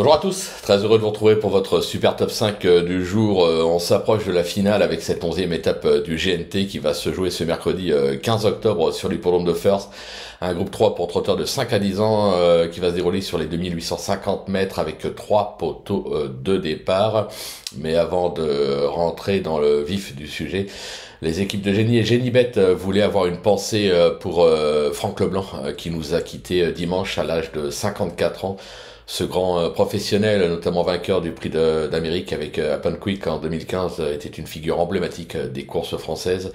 Bonjour à tous, très heureux de vous retrouver pour votre super top 5 du jour. On s'approche de la finale avec cette 11e étape du GNT qui va se jouer ce mercredi 15 octobre sur l'hippodrome de First. Un groupe 3 pour trotteurs de 5 à 10 ans qui va se dérouler sur les 2850 mètres avec 3 poteaux de départ. Mais avant de rentrer dans le vif du sujet, les équipes de Génie et Génibet voulaient avoir une pensée pour Franck Leblanc qui nous a quittés dimanche à l'âge de 54 ans. Ce grand professionnel, notamment vainqueur du prix d'Amérique avec Happen Quick en 2015, était une figure emblématique des courses françaises.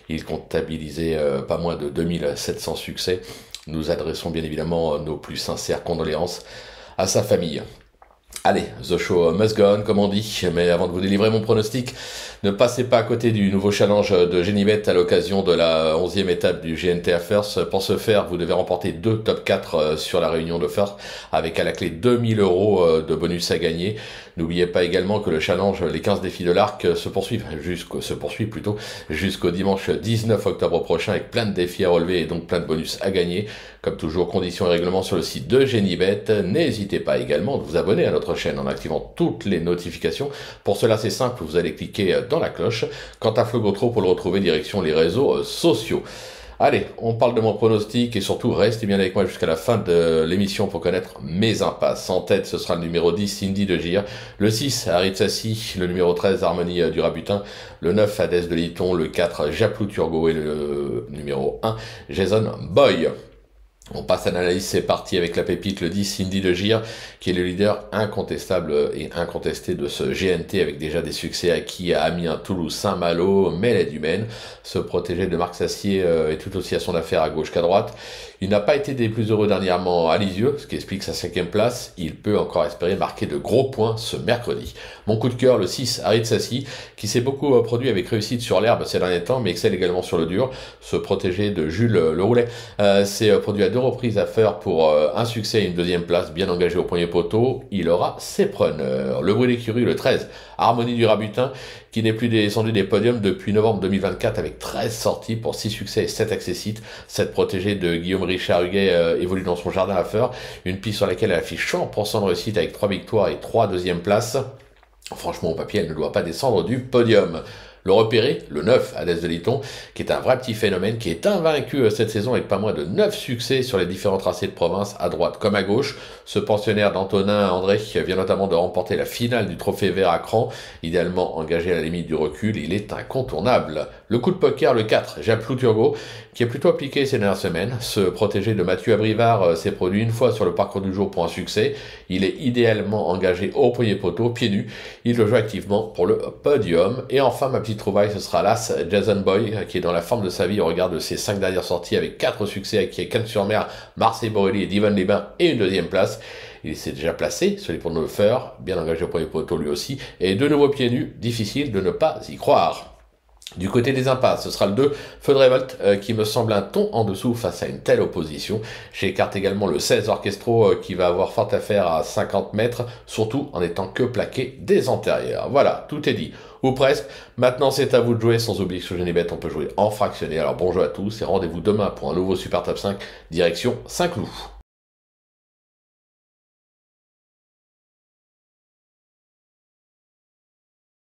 Il comptabilisait pas moins de 2700 succès. Nous adressons bien évidemment nos plus sincères condoléances à sa famille. Allez, the show must go on, comme on dit, mais avant de vous délivrer mon pronostic, ne passez pas à côté du nouveau challenge de Génibet à l'occasion de la 11e étape du GNT à First. Pour ce faire, vous devez remporter 2 top 4 sur la réunion de First, avec à la clé 2000 € de bonus à gagner. N'oubliez pas également que le challenge Les 15 défis de l'Arc se poursuit jusqu'au dimanche 19 octobre prochain, avec plein de défis à relever et donc plein de bonus à gagner. Comme toujours, conditions et règlements sur le site de Génibet. N'hésitez pas également de vous abonner à notre chaîne en activant toutes les notifications. Pour cela, c'est simple, vous allez cliquer dans la cloche. Quant à Flo Gautreau, pour le retrouver, direction les réseaux sociaux. Allez, on parle de mon pronostic et surtout, restez bien avec moi jusqu'à la fin de l'émission pour connaître mes impasses. En tête, ce sera le numéro 10, Cindy de Gire, le 6, Harit Sassi, le numéro 13, Harmonie du Rabutin, le 9, Hadès de Liton, le 4, Japlou Turgot et le numéro 1, Jason Boy. On passe à l'analyse, c'est parti avec la pépite, le 10, Cindy de Gire, qui est le leader incontestable et incontesté de ce GNT, avec déjà des succès acquis à Amiens, Toulouse, Saint-Malo, Mêlée du Maine. Se protéger de Marc Sassier est tout aussi à son affaire à gauche qu'à droite. Il n'a pas été des plus heureux dernièrement à Lisieux, ce qui explique sa 5e place. Il peut encore espérer marquer de gros points ce mercredi. Mon coup de cœur, le 6, Harit Sassi, qui s'est beaucoup produit avec réussite sur l'herbe ces derniers temps, mais excelle également sur le dur. Se protéger de Jules Le Roulet s'est produit à 2 reprises à faire pour un succès et une 2e place, bien engagé au premier poteau. Il aura ses preneurs. Le bruit d'écurie, le 13, Harmonie du Rabutin, qui n'est plus descendu des podiums depuis novembre 2024 avec 13 sorties pour 6 succès et 7 accessites. Cette protégée de Guillaume Richard Huguet évolue dans son jardin à fleurs, une piste sur laquelle elle affiche 100% de réussite avec 3 victoires et 3 2e places. Franchement, au papier, elle ne doit pas descendre du podium. Le repéré, le 9, Hadès de Liton, qui est un vrai petit phénomène, qui est invaincu cette saison avec pas moins de 9 succès sur les différents tracés de province, à droite comme à gauche. Ce pensionnaire d'Antonin André vient notamment de remporter la finale du Trophée Vert à Cran, idéalement engagé à la limite du recul, il est incontournable. Le coup de poker, le 4, Japlou Turgot, qui est plutôt appliqué ces dernières semaines. Ce protégé de Mathieu Abrivard s'est produit une fois sur le parcours du jour pour un succès. Il est idéalement engagé au premier poteau, pieds nus. Il le joue activement pour le podium. Et enfin, ma petite trouvaille, ce sera l'As Jason Boy, qui est dans la forme de sa vie au regard de ses 5 dernières sorties avec 4 succès acquis à Cannes-sur-Mer, Marseille Borelli et Divan-les-Bains et une 2e place. Il s'est déjà placé sur les ponts de le faire, bien engagé au premier poteau lui aussi, et de nouveau pieds nus, difficile de ne pas y croire. Du côté des impasses, ce sera le 2, Feu de révolte, qui me semble un ton en dessous face à une telle opposition. J'écarte également le 16 Orchestro, qui va avoir fort à faire à 50 mètres, surtout en étant que plaqué des antérieurs. Voilà, tout est dit, ou presque. Maintenant, c'est à vous de jouer, sans oublier que sur Génibet, on peut jouer en fractionné. Alors bon jeu à tous, et rendez-vous demain pour un nouveau Super Top 5, direction Saint-Cloud.